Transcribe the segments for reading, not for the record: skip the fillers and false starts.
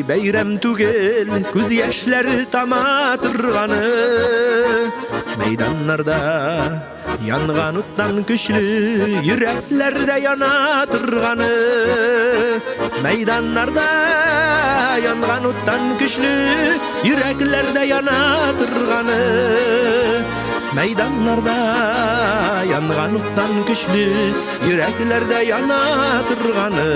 бәйрәм түгел, күз яшьләре тама торганы. Мәйданнарда янган уттан көчле, йөрәкләрдә яна торганы. Мәйданнарда янган уттан көчле, йөрәкләрдә яна торганы. Мәйданнарда янган уттан көчле, йөрәкләрдә яна торганы.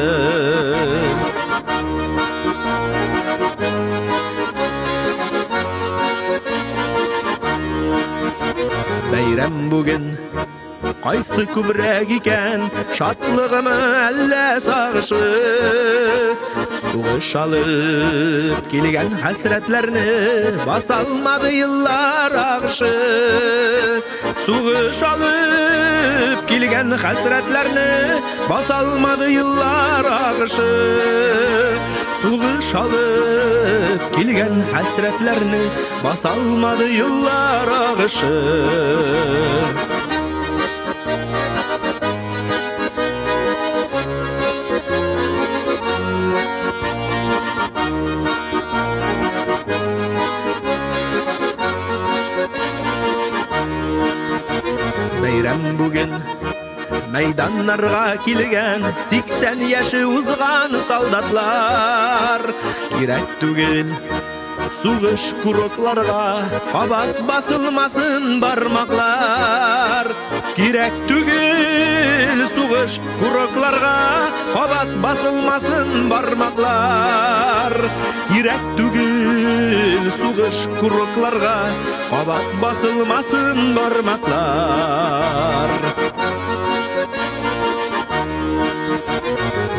Бәйрәм бүген кайсы күбрәк икән, шатлыгымы әллә сагышы? Сугыш алып килгән хәсрәтләрне баса алмады еллар агышы. Сугыш алып килгән хәсрәтләрне баса алмады еллар агышы. Сугыш алып килгән хәсрәтләрне баса алмады еллар агышы. Бәйрәм бүген мәйданнарга килгән, 80 яше узган солдатлар. Кирәк түгел сугыш курокларга, кабат басылмасын бармаклар. Кирәк түгел сугыш курокларга, кабат басылмасын бармаклар. Кирәк түгел сугыш курокларга, кабат басылмасын бармаклар.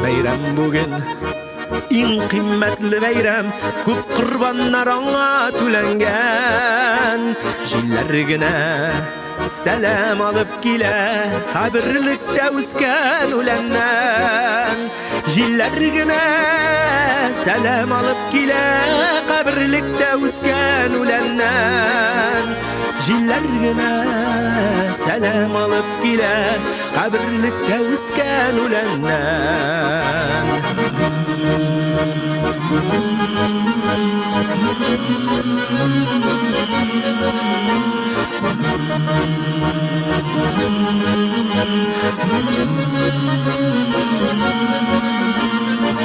Бәйрәм бүген иң кыйммәтле бәйрәм, күп корбаннар аңа түләнгән. Җилләр генә сәлам алып килә, каберлектә үскән үләннән. Җилләр генә сәлам алып килә, каберлектә үскән үләннән. Җилләр генә сәлам алып килә, каберлектә үскән үләннән.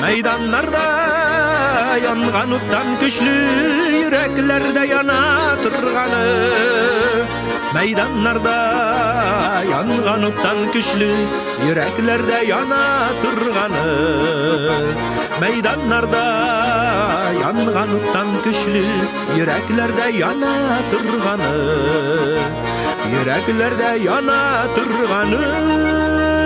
Мәйданнарда янган уттан көчле, йөрәкләрдә яна торганы. Мәйданнарда янган уттан көчле, йөрәкләрдә яна торганы. Мәйданнарда янган уттан көчле, йөрәкләрдә яна торганы. Йөрәкләрдә яна торганы.